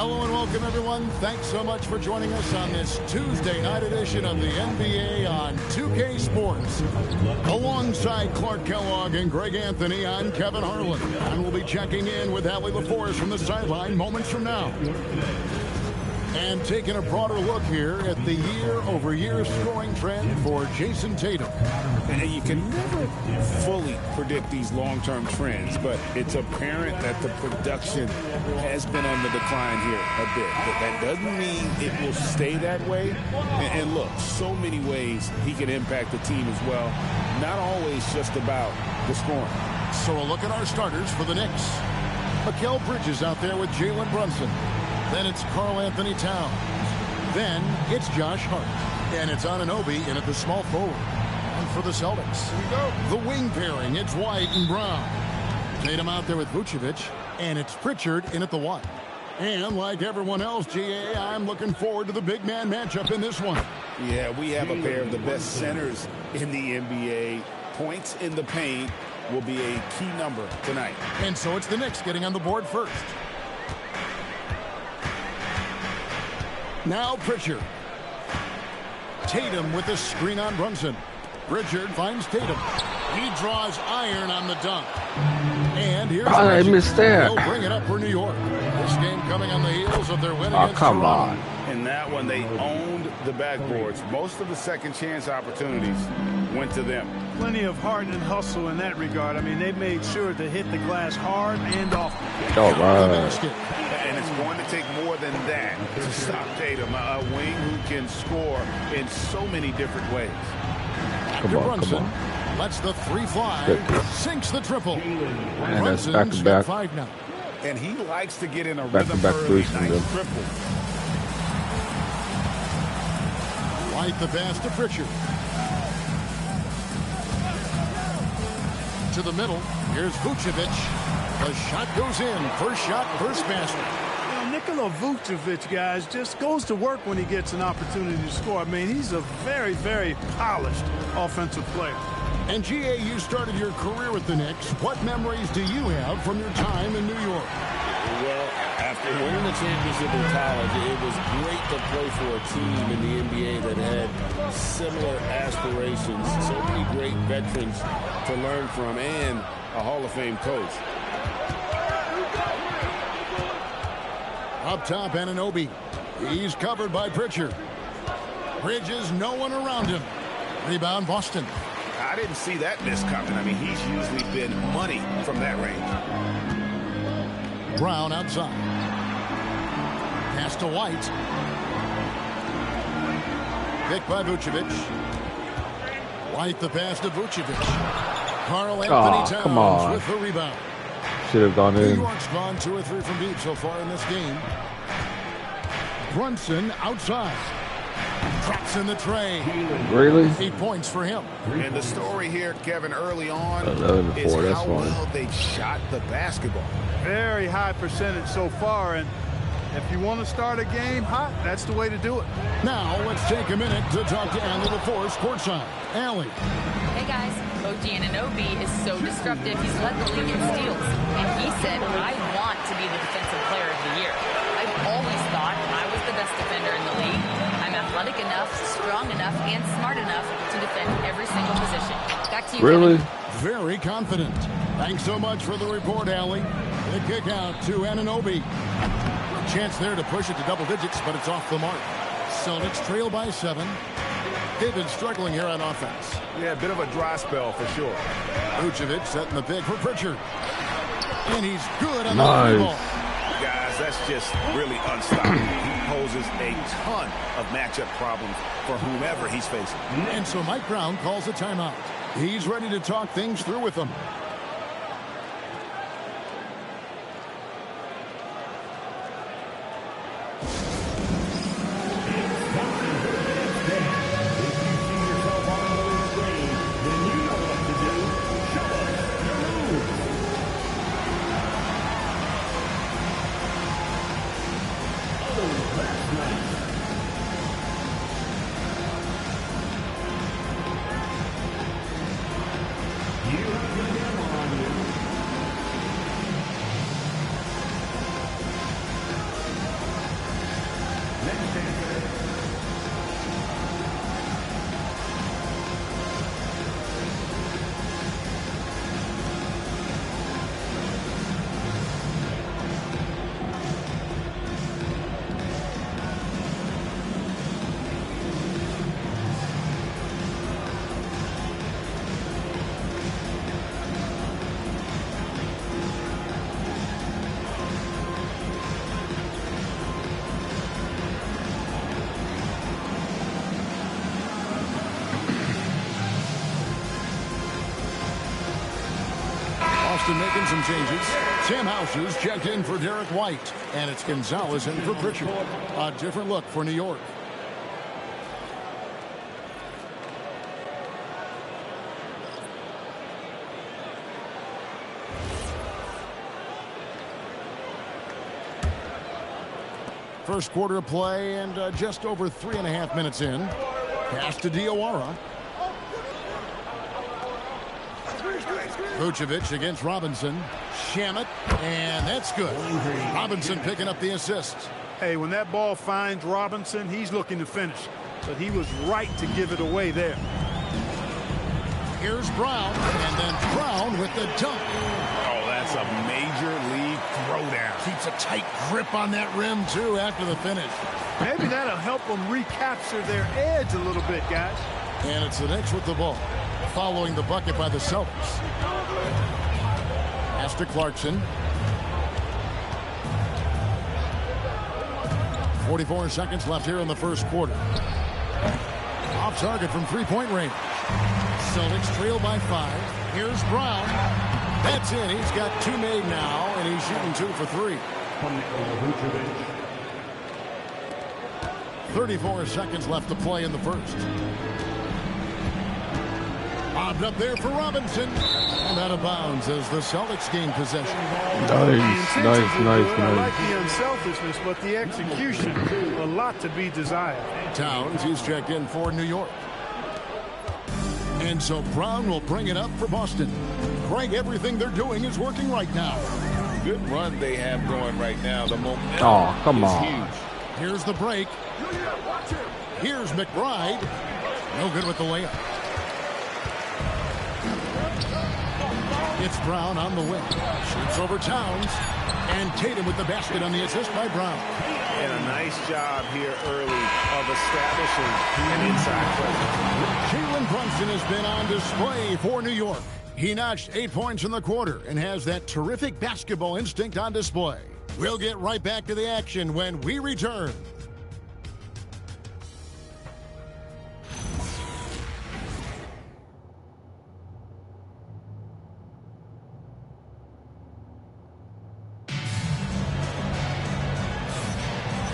Hello and welcome, everyone. Thanks so much for joining us on this Tuesday night edition of the NBA on 2K Sports. Alongside Clark Kellogg and Greg Anthony, I'm Kevin Harlan, and we'll be checking in with Allie LaForce from the sideline moments from now. And taking a broader look here at the year-over-year scoring trend for Jason Tatum. And you can never fully predict these long-term trends, but it's apparent that the production has been on the decline here a bit. But that doesn't mean it will stay that way. And look, so many ways he can impact the team as well. Not always just about the scoring. So a look at our starters for the Knicks. Mikal Bridges out there with Jalen Brunson. Then it's Karl Anthony Towns. Then it's Josh Hart. And it's Anunoby in at the small forward. And for the Celtics, here we go. The wing pairing, it's White and Brown. Tatum out there with Vucevic. And it's Pritchard in at the one. And like everyone else, GA, I'm looking forward to the big man matchup in this one. Yeah, we have a pair of the best centers in the NBA. Points in the paint will be a key number tonight. And so it's the Knicks getting on the board first. Now Pritchard. Tatum with the screen on Brunson. Pritchard finds Tatum. He draws iron on the dunk. And here's I missed that. They'll bring it up for New York. This game coming on the heels of their win against come Toronto. on. In that one, they owned the backboards. Most of the second chance opportunities went to them. Plenty of heart and hustle in that regard. I mean, they made sure to hit the glass hard and often. All right. And it's going to take more than that to stop Tatum, a wing who can score in so many different ways. Come on, come on. Lets the three fly. Good. Sinks the triple. And that's Brunson's back to got back. 5 now. And he likes to get in a Back to rhythm back early. threes from Nice them. triple. White the pass to Pritchard. To the middle. Here's Vucevic. The shot goes in. First shot, first basket. Nikola Vucevic, guys, just goes to work when he gets an opportunity to score. I mean, he's a very, very polished offensive player. And GA, you started your career with the Knicks. What memories do you have from your time in New York? Well, after winning the championship in college, it was great to play for a team in the NBA that had similar aspirations, so many great veterans to learn from, and a Hall of Fame coach. Up top, Anunoby. He's covered by Pritchard. Bridges, no one around him. Rebound, Boston. I didn't see that miss coming. I mean, he's usually been money from that range. Brown outside. Pass to White. Picked by Vucevic. White the pass to Vucevic. Karl Anthony Towns come on. with the rebound. Should have gone New in. York's gone 2 or 3 from deep so far in this game. Brunson outside. Drops in the tray. Really? 8 points for him. And the story here, Kevin, early on 11 to is 4, that's how fine. well they shot the basketball. Very high percentage so far, and if you want to start a game hot, that's the way to do it. Now let's take a minute to talk to Allie LaForce courtside. Allie. Hey guys, OG Anunoby is so disruptive. He's led the league in steals, and he said, "I want to be the defensive player of the year. I've always thought I was the best defender in the league. I'm athletic enough, strong enough, and smart enough to defend every single position." Back to you, Really? Kevin. Very confident. Thanks so much for the report, Allie. The kick out to Anunoby. A chance there to push it to double digits, but it's off the mark. Celtics trail by 7. They've been struggling here on offense. Yeah, a bit of a dry spell for sure. Vucevic setting the pick for Pritchard. And he's good on Nice. the ball. Guys, that's just really unstoppable. He poses a ton of matchup problems for whomever he's facing. And so Mike Brown calls a timeout. He's ready to talk things through with them. Boston making some changes. Tim House's checked in for Derek White. And it's Gonzalez in for Pritchard. A different look for New York. First quarter of play and just over 3.5 minutes in. Pass to Diawara. Vucevic against Robinson. Shamet, and that's good. Robinson picking up the assist. Hey, when that ball finds Robinson, he's looking to finish. But he was right to give it away there. Here's Brown, and then Brown with the dunk. Oh, that's a major league throwdown. Keeps a tight grip on that rim, too, after the finish. Maybe that'll help them recapture their edge a little bit, guys. And it's the Knicks with the ball, following the bucket by the Celtics. Pass to Clarkson. 44 seconds left here in the first quarter. Off target from three-point range. Celtics trail by 5. Here's Brown. That's in. He's got 2 made now, and he's shooting 2 for 3. 34 seconds left to play in the first. Bobbed up there for Robinson. And out of bounds as the Celtics gain possession. Nice. I like the unselfishness, but the execution, a lot to be desired. Towns, he's checked in for New York. And so Brown will bring it up for Boston. Craig, everything they're doing is working right now. Good run they have going right now. The momentum come is on. huge. Here's the break. Here's McBride. No good with the layup. It's Brown on the wing. Shoots over Towns. And Tatum with the basket on the assist by Brown. And a nice job here early of establishing an inside presence. Jalen Brunson has been on display for New York. He notched 8 points in the quarter and has that terrific basketball instinct on display. We'll get right back to the action when we return.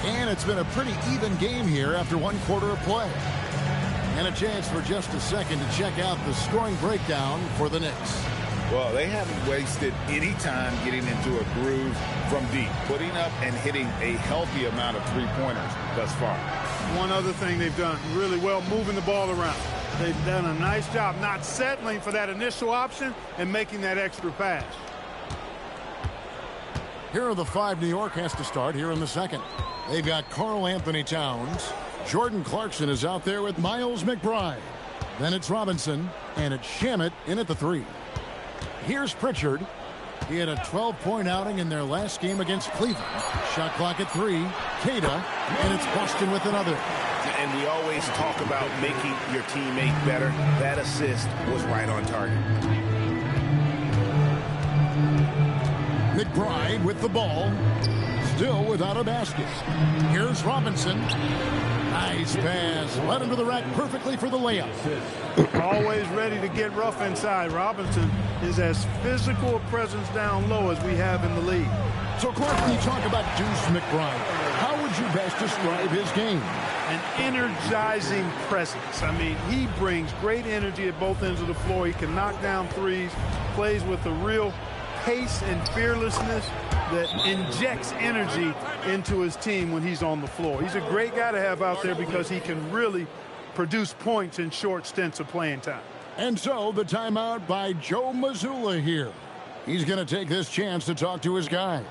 And it's been a pretty even game here after 1 quarter of play. And a chance for just a second to check out the scoring breakdown for the Knicks. Well, they haven't wasted any time getting into a groove from deep, putting up and hitting a healthy amount of three-pointers thus far. One other thing they've done really well, moving the ball around. They've done a nice job not settling for that initial option and making that extra pass. Here are the 5 New York has to start here in the second. They've got Karl Anthony Towns. Jordan Clarkson is out there with Miles McBride. Then it's Robinson, and it's Shamet in at the 3. Here's Pritchard. He had a 12-point outing in their last game against Cleveland. Shot clock at 3. Kata, and it's Boston with another. And we always talk about making your teammate better. That assist was right on target. McBride with the ball. Still without a basket. Here's Robinson. Nice pass. Led into the rack perfectly for the layup. Always ready to get rough inside. Robinson is as physical a presence down low as we have in the league. So, Clark, when you talk about Deuce McBride, how would you best describe his game? An energizing presence. I mean, he brings great energy at both ends of the floor. He can knock down threes, plays with a real pace and fearlessness that injects energy into his team when he's on the floor. He's a great guy to have out there because he can really produce points in short stints of playing time. And so the timeout by Joe Mazzulla here. He's going to take this chance to talk to his guys.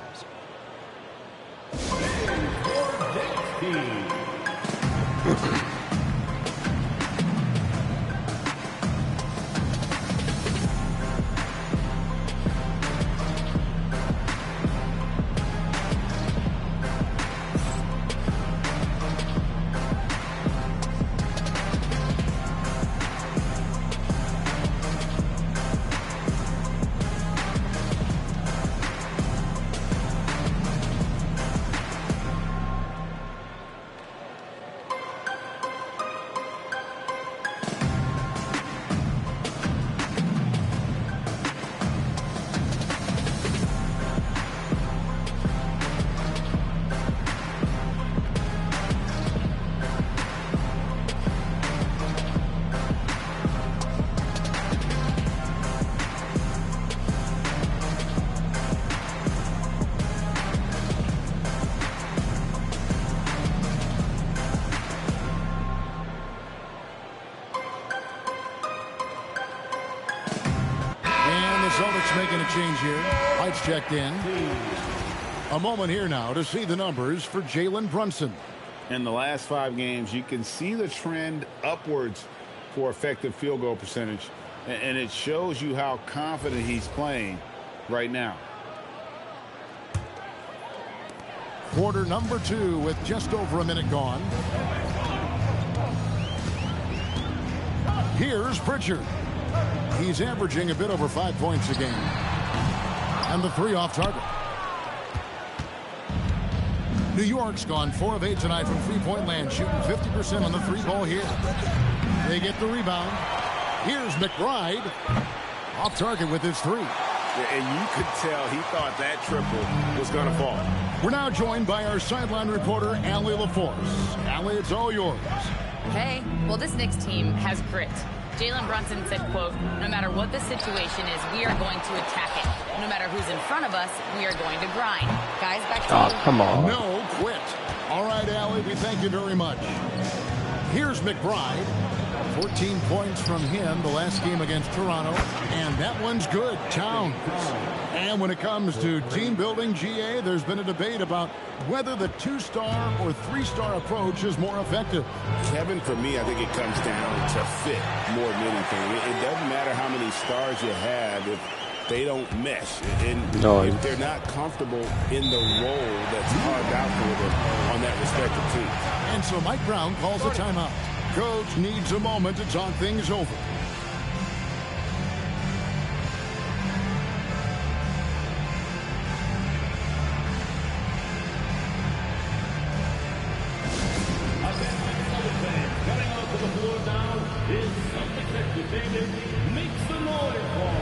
Celtics making a change here. Lights checked in. A moment here now to see the numbers for Jalen Brunson. In the last 5 games, you can see the trend upwards for effective field goal percentage. And it shows you how confident he's playing right now. Quarter number 2 with just over a minute gone. Here's Pritchard. He's averaging a bit over 5 points a game. And the 3 off target. New York's gone 4 of 8 tonight from three-point land, shooting 50% on the 3-ball here. They get the rebound. Here's McBride. Off target with his 3. And you could tell he thought that triple was going to fall. We're now joined by our sideline reporter, Allie LaForce. Allie, it's all yours. Okay, well, this Knicks team has grit. Jalen Brunson said, quote, no matter what the situation is, we are going to attack it. No matter who's in front of us, we are going to grind. Guys, back to you. Come on. No quit. All right, Allie, we thank you very much. Here's McBride. 14 points from him the last game against Toronto. And that one's good. Towns. And when it comes to team building, GA, there's been a debate about whether the 2-star or 3-star approach is more effective. Kevin, for me, I think it comes down to fit more than anything. It doesn't matter how many stars you have if they don't mesh. And if they're not comfortable in the role that's carved out for them on that respective team. And so Mike Brown calls a timeout. Coach needs a moment to talk things over. Makes the noise ball.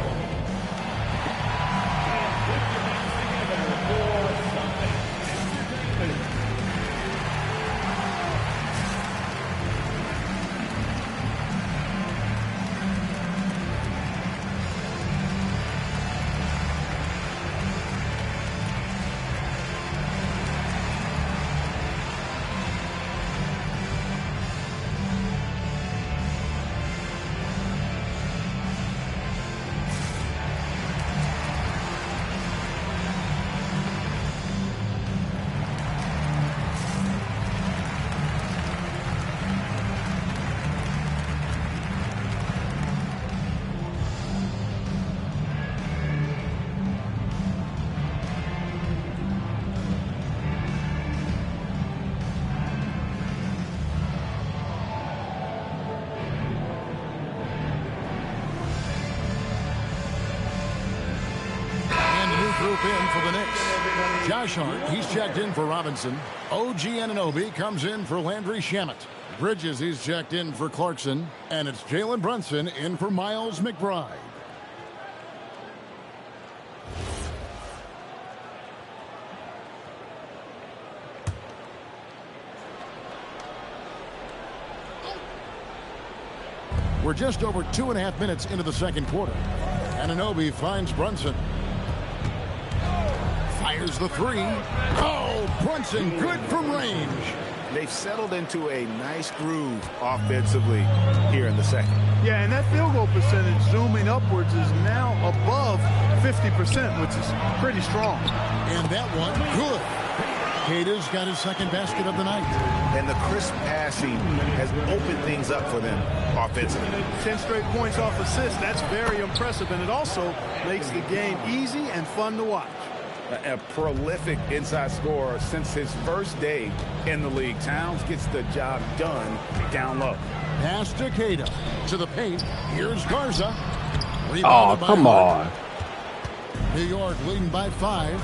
Group in for the Knicks. Josh Hart, he's checked in for Robinson. OG Anunoby comes in for Landry Shamet. Bridges, he's checked in for Clarkson. And it's Jalen Brunson in for Miles McBride. We're just over 2.5 minutes into the second quarter. Anunoby finds Brunson. Fires the 3. Oh, Brunson good from range. They've settled into a nice groove offensively here in the second. Yeah, and that field goal percentage zooming upwards is now above 50%, which is pretty strong. And that one, good. Cata's got his second basket of the night. And the crisp passing has opened things up for them offensively. 10 straight points off assists. That's very impressive, and it also makes the game easy and fun to watch. A prolific inside scorer since his first day in the league. Towns gets the job done down low. Pass to Cata. To the paint. Here's Garza. Oh, come on. New York leading by 5.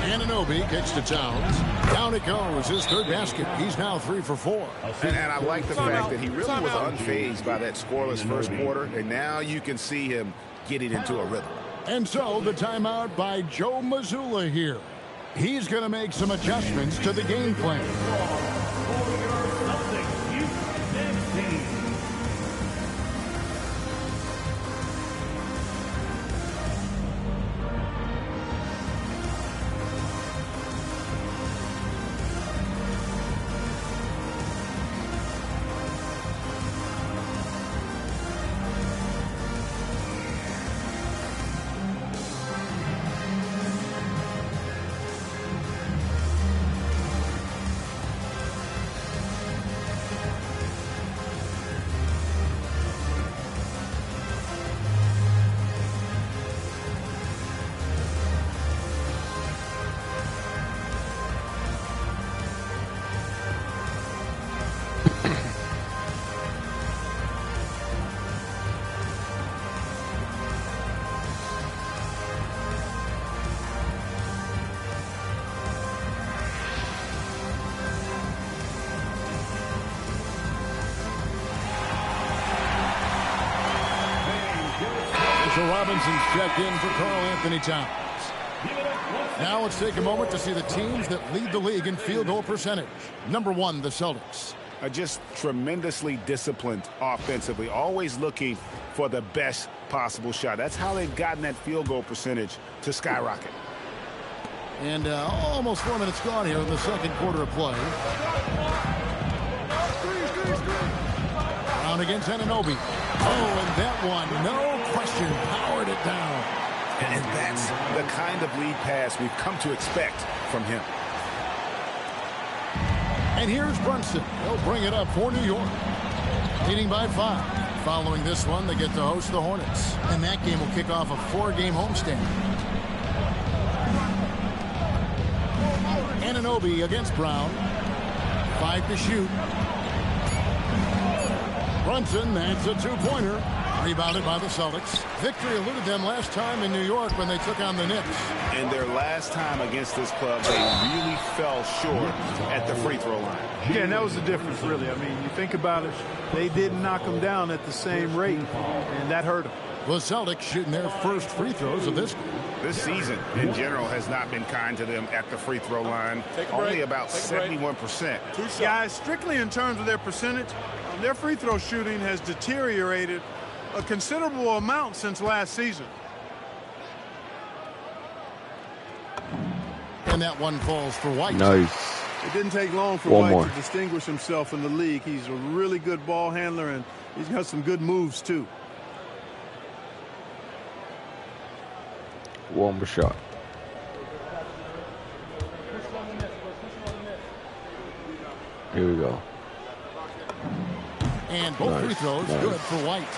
Anunoby kicks to Towns. Down it goes. His third basket. He's now 3 for 4. And I like the fact that he really was unfazed by that scoreless first quarter. And now you can see him getting into a rhythm. And so the timeout by Joe Mazzulla here. He's going to make some adjustments to the game plan. So Robinson's checked in for Karl Anthony Towns. Now let's take a moment to see the teams that lead the league in field goal percentage. Number 1, the Celtics. Just tremendously disciplined offensively, always looking for the best possible shot. That's how they've gotten that field goal percentage to skyrocket. And almost 4 minutes gone here in the second quarter of play. Brown against Anunoby. Oh, and that one, no question, powered it down. And that's the kind of lead pass we've come to expect from him. And here's Brunson. He'll bring it up for New York. Leading by 5. Following this one, they get to host the Hornets. And that game will kick off a 4-game homestand. Anunoby against Brown. 5 to shoot. Brunson, that's a 2-pointer. Rebounded by the Celtics. Victory eluded them last time in New York when they took on the Knicks. And their last time against this club, they really fell short at the free throw line. Yeah, and that was the difference, really. I mean, you think about it, they didn't knock them down at the same rate, and that hurt them. The Celtics shooting their first free throws of this game. This season, in general, has not been kind to them at the free throw line. Only about 71%. Guys, strictly in terms of their percentage, their free throw shooting has deteriorated a considerable amount since last season. And that one falls for White. Nice. It didn't take long for One White more to distinguish himself in the league. He's a really good ball handler, and he's got some good moves, too. One more shot. Here we go. And both free throws good for White.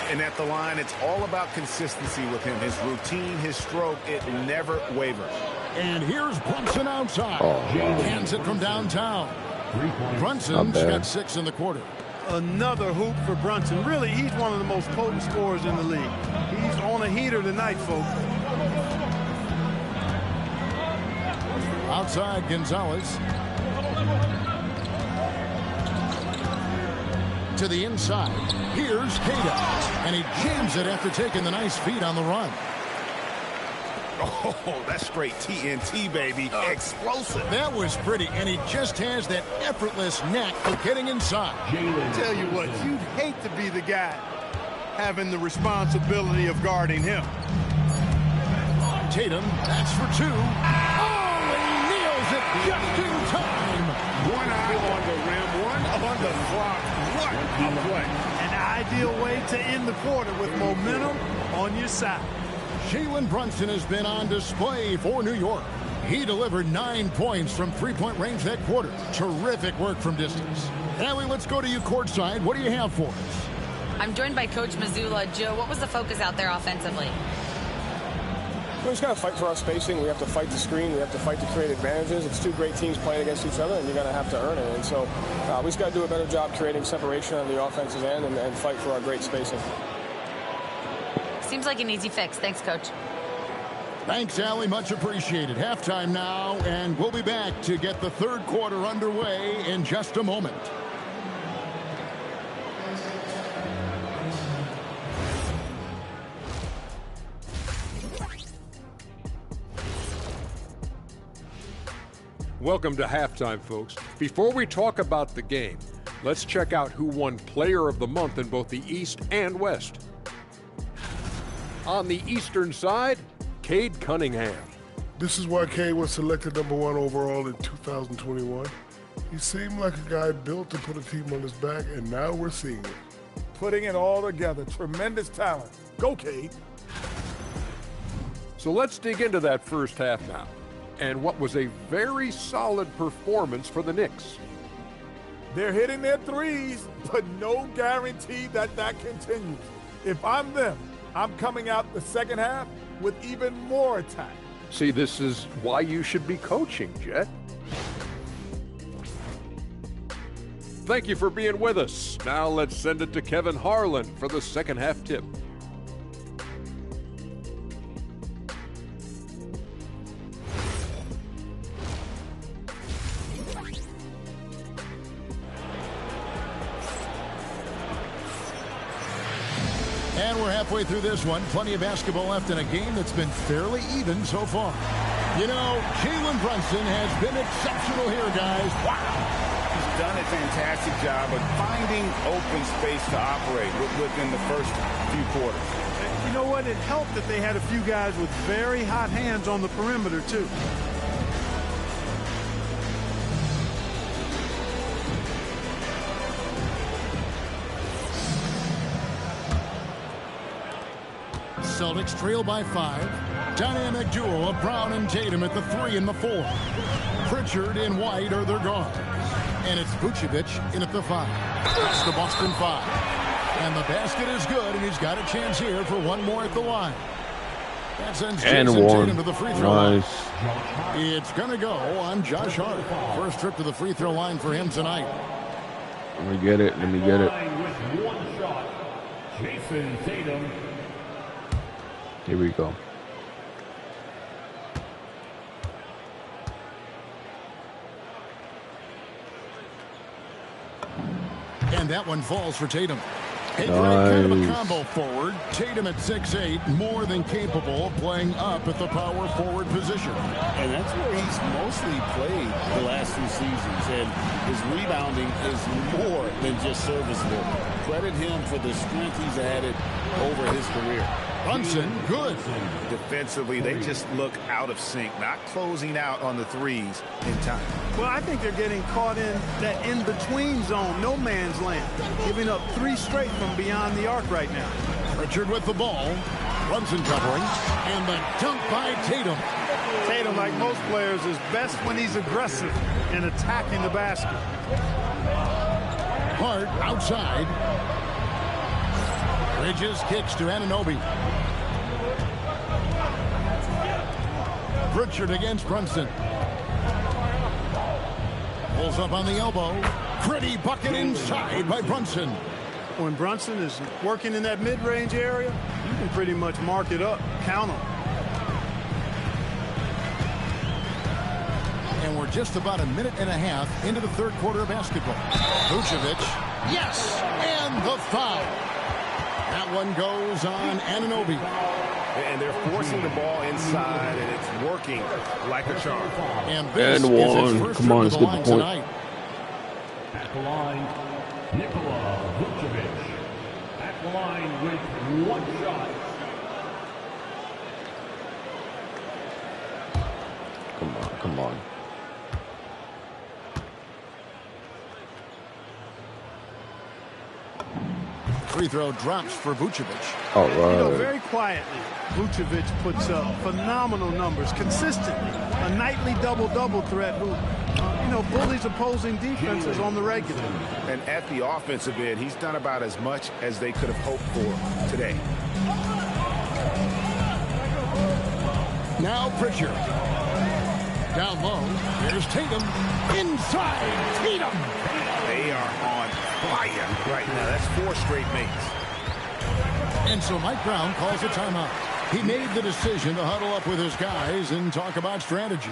And at the line, it's all about consistency with him. His routine, his stroke, it never wavers. And here's Brunson outside. Hands it from downtown. Brunson's Not bad. got 6 in the quarter. Another hoop for Brunson. Really, he's one of the most potent scorers in the league. He's on a heater tonight, folks. Outside, Gonzalez. To the inside. Here's Cada. And he jams it after taking the nice feed on the run. Oh, that's straight TNT, baby. Explosive. That was pretty, and he just has that effortless knack for getting inside. Tell you what, you'd hate to be the guy having the responsibility of guarding him. Tatum, that's for 2. Oh, and he nails it just in time. One eye on the rim, one on the clock. What a play. An ideal way to end the quarter with momentum on your side. Jalen Brunson has been on display for New York. He delivered 9 points from 3-point range that quarter. Terrific work from distance. Allie, let's go to you courtside. What do you have for us? I'm joined by Coach Mazzulla. Joe, what was the focus out there offensively? We just got to fight for our spacing. We have to fight the screen. We have to fight to create advantages. It's 2 great teams playing against each other, and you're going to have to earn it. And so we just got to do a better job creating separation on the offensive end and fight for our great spacing. Seems like an easy fix. Thanks, Coach. Thanks, Allie. Much appreciated. Halftime now, and we'll be back to get the third quarter underway in just a moment. Welcome to halftime, folks. Before we talk about the game, let's check out who won Player of the Month in both the East and West. On the Eastern side, Cade Cunningham. This is why Cade was selected #1 overall in 2021. He seemed like a guy built to put a team on his back, and now we're seeing it. Putting it all together. Tremendous talent. Go, Cade. So let's dig into that first half now, and what was a very solid performance for the Knicks. They're hitting their threes, but no guarantee that that continues. If I'm them, I'm coming out the second half with even more attack. See, this is why you should be coaching, Jet. Thank you for being with us. Now let's send it to Kevin Harlan for the second half tip. And we're halfway through this one. Plenty of basketball left in a game that's been fairly even so far. You know, Jalen Brunson has been exceptional here, guys. Wow. He's done a fantastic job of finding open space to operate within the first few quarters. You know what? It helped that they had a few guys with very hot hands on the perimeter, too. Celtics trail by 5. Dynamic duo of Brown and Tatum at the 3 and the 4. Pritchard and White are their guards. And it's Vucevic in at the 5. That's the Boston 5. And the basket is good, and he's got a chance here for one more at the line. That sends Jason Tatum to the free throw line. It's going to go on Josh Hart. First trip to the free throw line for him tonight. Let me get it. With one shot, Jason Tatum. Here we go. And that one falls for Tatum. A great kind of a combo forward. Tatum at 6'8", more than capable of playing up at the power forward position. And that's where he's mostly played the last 2 seasons. And his rebounding is more than just serviceable. Credit him for the strength he's added over his career. Brunson, good. Defensively, they just look out of sync, not closing out on the threes in time. Well, I think they're getting caught in that in-between zone, no man's land, giving up 3 straight from beyond the arc right now. Pritchard with the ball. Brunson covering. And the dunk by Tatum. Tatum, like most players, is best when he's aggressive and attacking the basket. Hart outside. Bridges kicks to Anunoby. Pritchard against Brunson. Pulls up on the elbow. Pretty bucket inside by Brunson. When Brunson is working in that mid-range area, you can pretty much mark it up, count him. And we're just about a minute and a half into the third quarter of basketball. Vucevic, yes, and the foul. That one goes on Anunoby. And they're forcing the ball inside, and it's working like a charm. And this is his first Come on, trip to let's the get line the point. tonight. At the line, Nikola Vucevic. At the line with one shot. Come on. Free throw drops for Vucevic. All right. You know, very quietly, Vucevic puts up phenomenal numbers consistently. A nightly double-double threat who, bullies opposing defenses on the regular. And at the offensive end, he's done about as much as they could have hoped for today. Now Pritchard. Down low. Here's Tatum. Inside. Tatum. They are on fire right now. That's 4 straight makes. And so Mike Brown calls a timeout. He made the decision to huddle up with his guys and talk about strategy.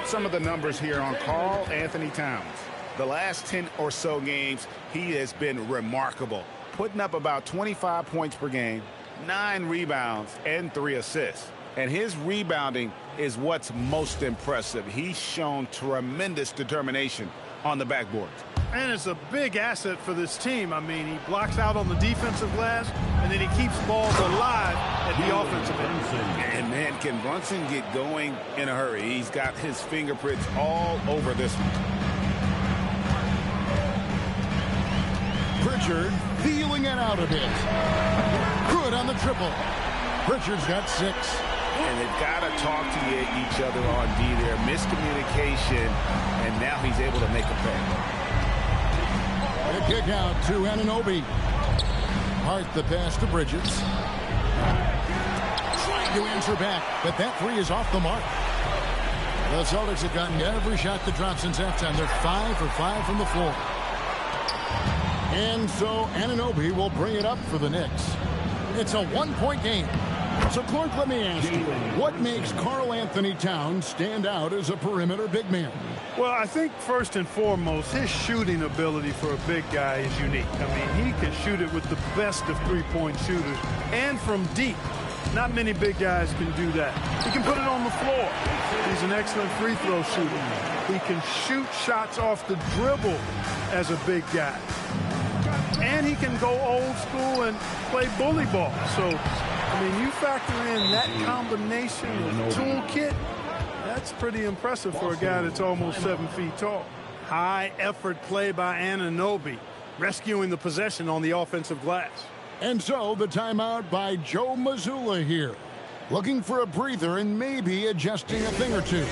out some of the numbers here on Karl Anthony Towns. The last 10 or so games, he has been remarkable, putting up about 25 points per game, 9 rebounds, and 3 assists. And his rebounding is what's most impressive. He's shown tremendous determination on the backboard. And it's a big asset for this team. I mean, he blocks out on the defensive glass, and then he keeps balls alive at the offensive end. And, man, can Brunson get going in a hurry? He's got his fingerprints all over this one. Pritchard feeling it out a bit. Good on the triple. Pritchard's got 6. And they've got to talk to each other on D there. Miscommunication, and now he's able to make a play. The kick out to Anunoby. Hart the pass to Bridges. Trying to answer back, but that 3 is off the mark. The Celtics have gotten every shot to drop since halftime. They're 5 for 5 from the floor. And so Anunoby will bring it up for the Knicks. It's a 1-point game. So, Clark, let me ask you, what makes Karl Anthony Towns stand out as a perimeter big man? Well, I think first and foremost, his shooting ability for a big guy is unique. I mean, he can shoot it with the best of three-point shooters and from deep. Not many big guys can do that. He can put it on the floor. He's an excellent free throw shooter. He can shoot shots off the dribble as a big guy. And he can go old school and play bully ball. So, I mean, you factor in that combination of toolkit, that's pretty impressive for a guy that's almost 7 feet tall. High effort play by Anunoby, rescuing the possession on the offensive glass. And so the timeout by Joe Mazzulla here. Looking for a breather and maybe adjusting a thing or two.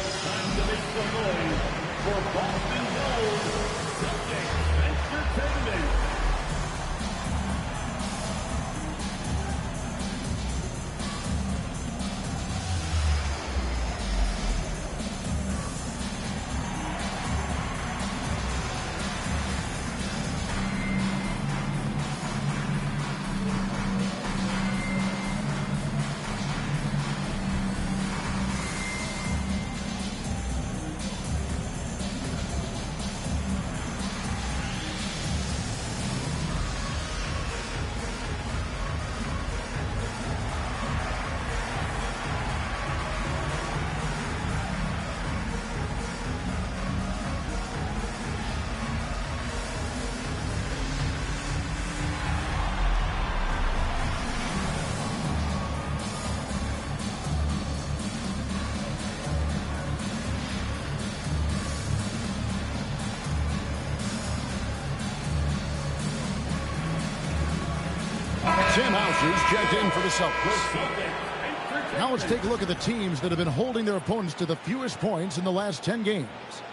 Sam Houser's checked in for the Celtics. Now let's take a look at the teams that have been holding their opponents to the fewest points in the last 10 games.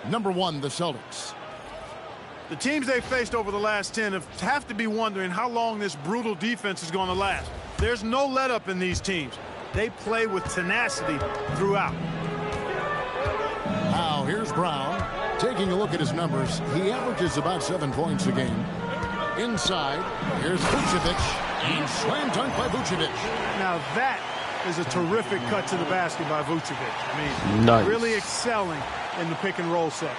Number 1, the Celtics. The teams they've faced over the last 10 have to be wondering how long this brutal defense is going to last. There's no let-up in these teams. They play with tenacity throughout. Now here's Brown. Taking a look at his numbers, he averages about 7 points a game. Inside, here's Vucevic. And slam dunk by Vucevic. Now that is a terrific cut to the basket by Vucevic. I mean, nice. Really excelling in the pick and roll set.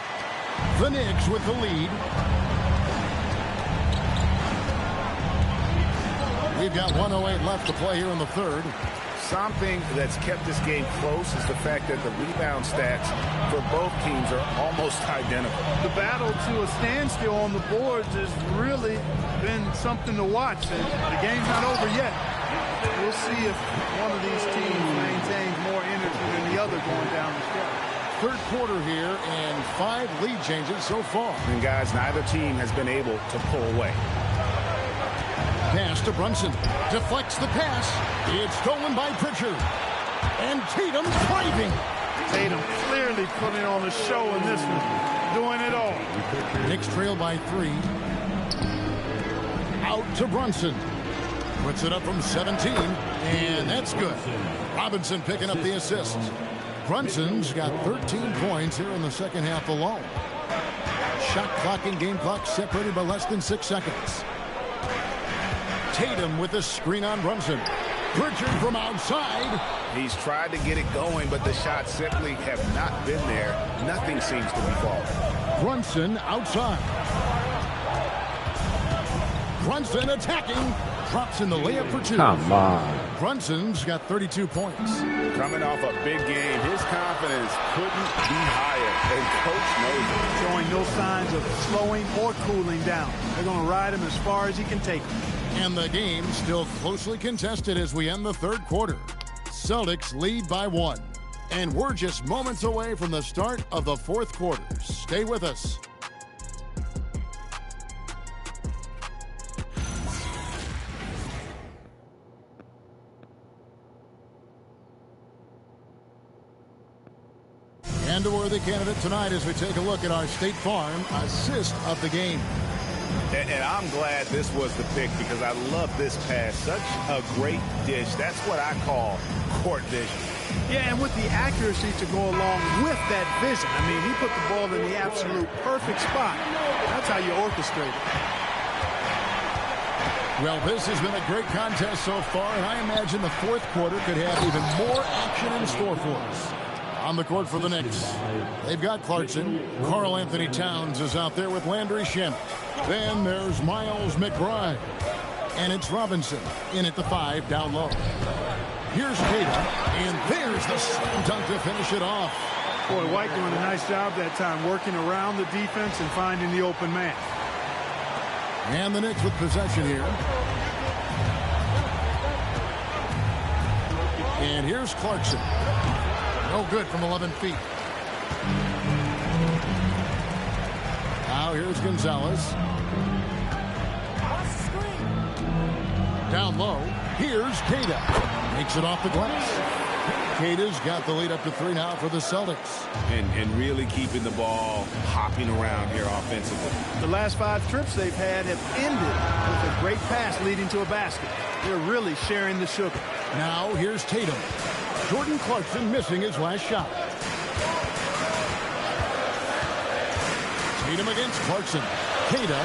The Knicks with the lead. We've got 1:08 left to play here in the third. Something that's kept this game close is the fact that the rebound stats for both teams are almost identical. The battle to a standstill on the boards has really been something to watch, and the game's not over yet. We'll see if one of these teams maintains more energy than the other going down the stretch. Third quarter here and 5 lead changes so far. And guys, neither team has been able to pull away. Pass to Brunson. Deflects the pass. It's stolen by Pritchard. And Tatum driving. Tatum clearly putting on a show in this one. Doing it all. Knicks trail by 3. Out to Brunson. Puts it up from 17. And that's good. Robinson picking up the assist. Brunson's got 13 points here in the second half alone. Shot clock and game clock separated by less than 6 seconds. Tatum with the screen on Brunson. Pritchard from outside. He's tried to get it going, but the shots simply have not been there. Nothing seems to be falling. Brunson outside. Brunson attacking. Drops in the layup for 2. Come on. Brunson's got 32 points. Coming off a big game, his confidence couldn't be higher, and Coach knows it. Showing no signs of slowing or cooling down. They're going to ride him as far as he can take him. And the game still closely contested as we end the third quarter. Celtics lead by 1. And we're just moments away from the start of the fourth quarter. Stay with us. And a worthy candidate tonight as we take a look at our State Farm assist of the game. And I'm glad this was the pick because I love this pass. Such a great dish. That's what I call court vision. Yeah, and with the accuracy to go along with that vision. I mean, he put the ball in the absolute perfect spot. That's how you orchestrate it. Well, this has been a great contest so far, and I imagine the fourth quarter could have even more action in store for us. On the court for the Knicks, they've got Clarkson. Karl Anthony Towns is out there with Landry Shamet. Then there's Miles McBride. And it's Robinson in at the 5 down low. Here's Tatum, and there's the slam dunk to finish it off. Boy, White doing a nice job that time, working around the defense and finding the open man. And the Knicks with possession here. And here's Clarkson. No good from 11 feet. Now here's Gonzalez. Down low. Here's Queta. Makes it off the glass. Queta's got the lead up to 3 now for the Celtics. And really keeping the ball hopping around here offensively. The last 5 trips they've had have ended with a great pass leading to a basket. They're really sharing the sugar. Now here's Tatum. Jordan Clarkson missing his last shot. Tatum against Clarkson. Queta,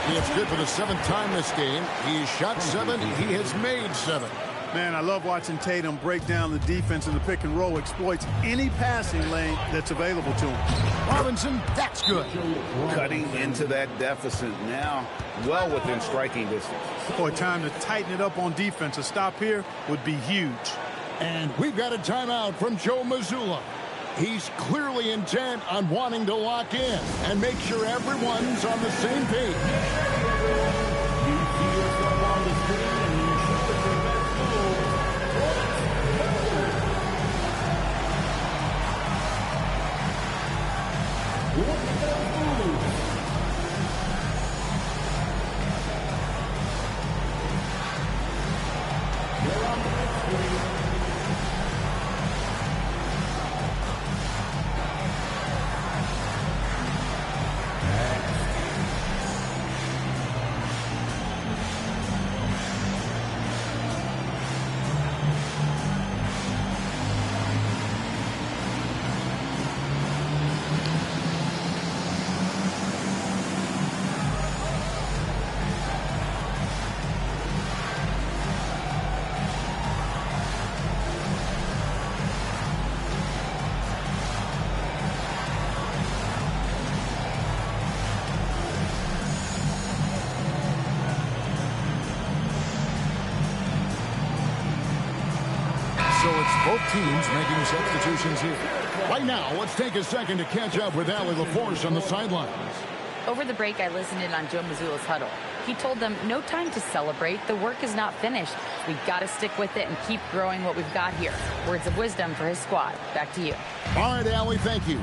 it's good for the 7th time this game. He's shot 7. He has made 7. Man, I love watching Tatum break down the defense in the pick and roll, exploits any passing lane that's available to him. Robinson, that's good. Cutting into that deficit now, well within striking distance. Boy, time to tighten it up on defense. A stop here would be huge. And we've got a timeout from Joe Mazzulla. He's clearly intent on wanting to lock in and make sure everyone's on the same page. So it's both teams making substitutions here. Right now, let's take a second to catch up with Allie LaForce on the sidelines. Over the break, I listened in on Joe Mazzulla's huddle. He told them, no time to celebrate. The work is not finished. We've got to stick with it and keep growing what we've got here. Words of wisdom for his squad. Back to you. All right, Allie, thank you.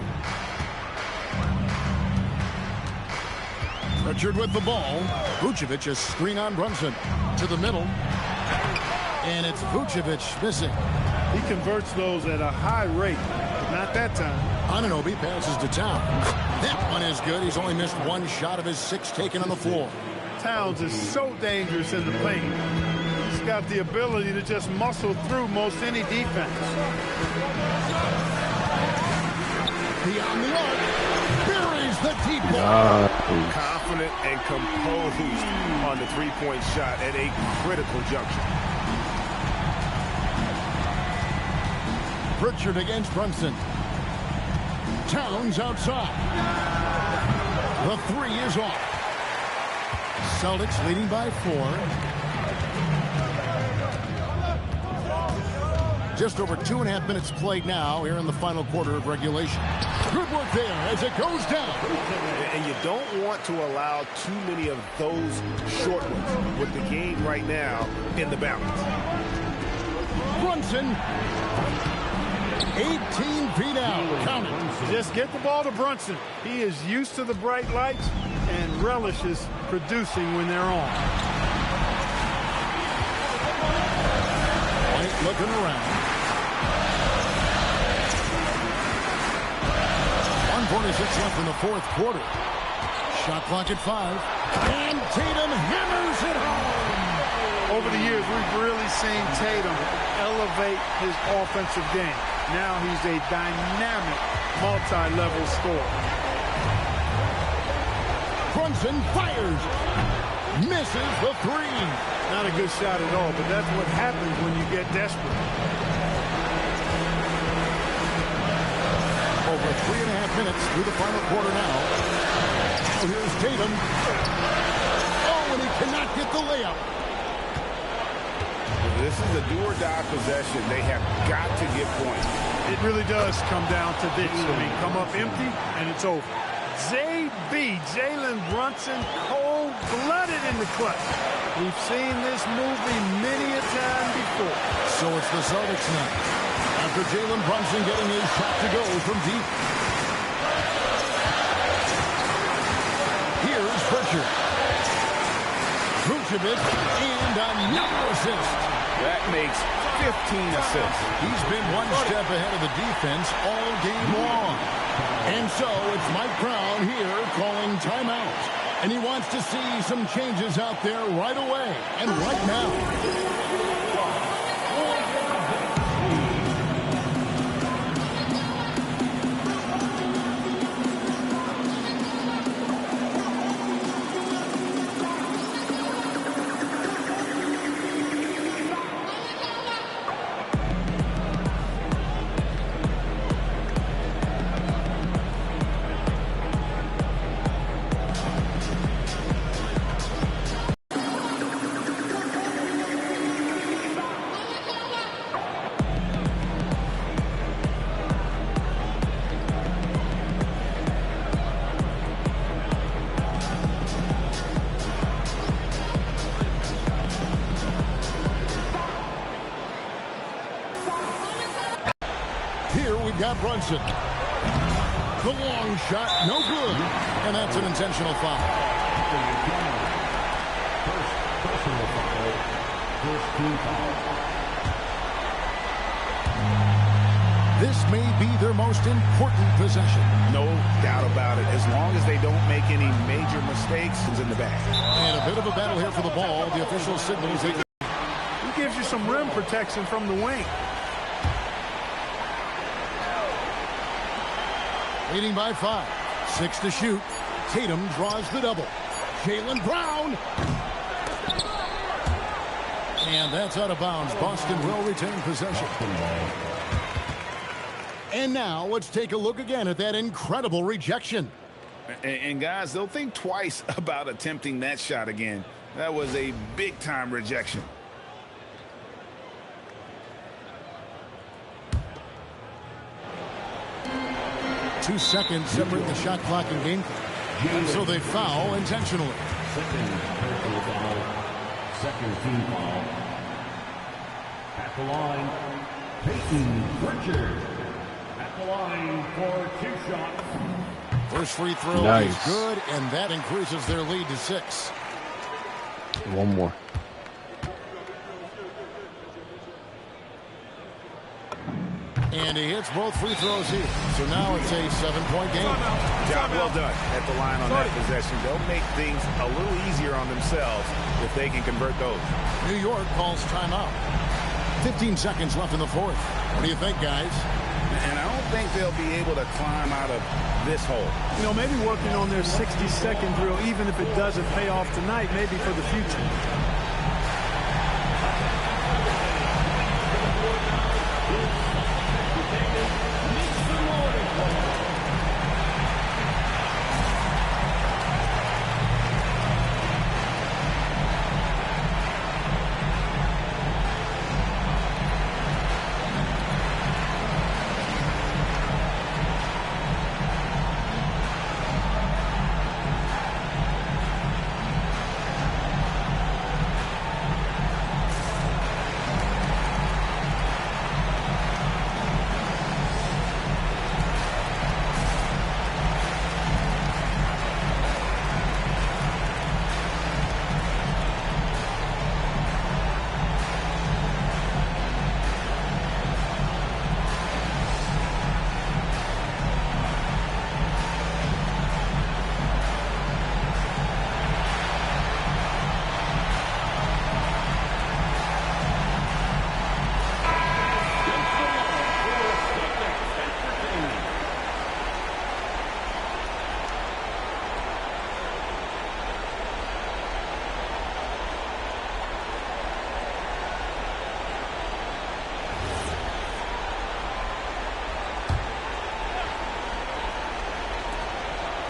Pritchard with the ball. Vucevic a screen on Brunson. To the middle. And it's Vucevic missing. He converts those at a high rate, but not that time. Anunoby passes to Towns. That one is good. He's only missed 1 shot of his 6 taken on the floor. Towns is so dangerous in the paint. He's got the ability to just muscle through most any defense. Beyond the arc. Buries the deep ball. Confident and composed on the 3-point shot at a critical juncture. Pritchard against Brunson. Towns outside. The three is off. Celtics leading by 4. Just over 2.5 minutes played now here in the final quarter of regulation. Good work there as it goes down. And you don't want to allow too many of those short ones with the game right now in the balance. Brunson, 18 feet out. Count it. Just get the ball to Brunson. He is used to the bright lights and relishes producing when they're on. White looking around. 1:46 left in the fourth quarter. Shot clock at 5. And Tatum hammers it home. Over the years, we've really seen Tatum elevate his offensive game. Now he's a dynamic, multi-level scorer. Brunson fires. Misses the 3. Not a good shot at all, but that's what happens when you get desperate. Over 3.5 minutes through the final quarter now. Now here's Tatum. Oh, and he cannot get the layup. This is a do-or-die possession. They have got to get points. It really does come down to this. I mean, come up empty, and it's over. Jalen Brunson, cold-blooded in the clutch. We've seen this movie many a time before. So it's the Celtics now. After Jalen Brunson getting his shot to go from deep. Here's Pritchard. Vucevic and another assist. That makes 15 assists. He's been one step ahead of the defense all game long. And so it's Mike Brown here calling timeout. And he wants to see some changes out there right away and right now. Got Brunson. The long shot, no good. And that's an intentional foul. Personal foul. First team foul. This may be their most important possession. No doubt about it. As long as they don't make any major mistakes, it's in the bag. And a bit of a battle here for the ball. The official signals it. He gives you some rim protection from the wing. Leading by 5. 6 to shoot. Tatum draws the double. Jaylen Brown. And that's out of bounds. Boston will retain possession. And now let's take a look again at that incredible rejection. And guys, they'll think twice about attempting that shot again. That was a big-time rejection. Two seconds separate the shot clock and game clock. And so they foul intentionally. Second team foul. At the line, Peyton Pritchard. At the line for 2 shots. First free throw is good, and that increases their lead to 6. One more. And he hits both free throws here. So now it's a 7-point game. Job well done at the line on that possession. They'll make things a little easier on themselves if they can convert those. New York calls timeout. 15 seconds left in the fourth. What do you think, guys? And I don't think they'll be able to climb out of this hole. You know, maybe working on their 60-second drill, even if it doesn't pay off tonight, maybe for the future.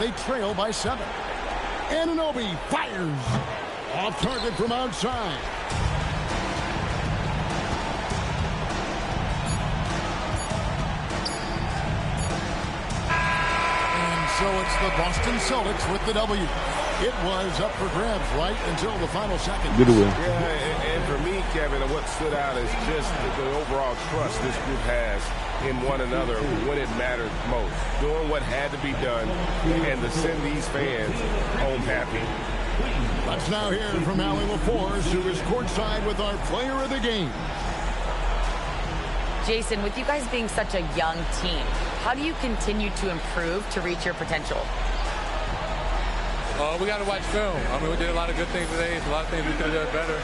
They trail by 7. Anunoby fires. Off target from outside. And so it's the Boston Celtics with the W. It was up for grabs right until the final second. Good win. Yeah, and for me, Kevin, what stood out is just the overall trust this group has in one another when it mattered most. Doing what had to be done and to send these fans home happy. Let's now hear from Allie LaForce, who is courtside with our player of the game. Jason, with you guys being such a young team, how do you continue to improve to reach your potential? We got to watch film. I mean, we did a lot of good things today. There's a lot of things we could have done better.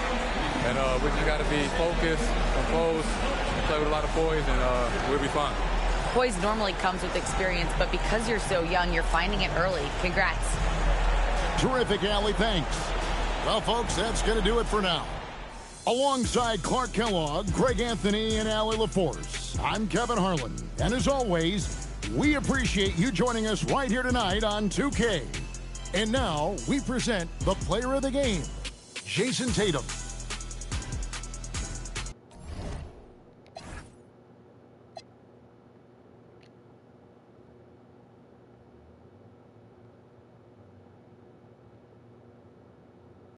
And we just got to be focused, composed, and play with a lot of poise, and we'll be fine. Poise normally comes with experience, but because you're so young, you're finding it early. Congrats. Terrific, Allie. Thanks. Well, folks, that's going to do it for now. Alongside Clark Kellogg, Greg Anthony, and Allie LaForce, I'm Kevin Harlan. And as always, we appreciate you joining us right here tonight on 2K. And now we present the player of the game, Jason Tatum.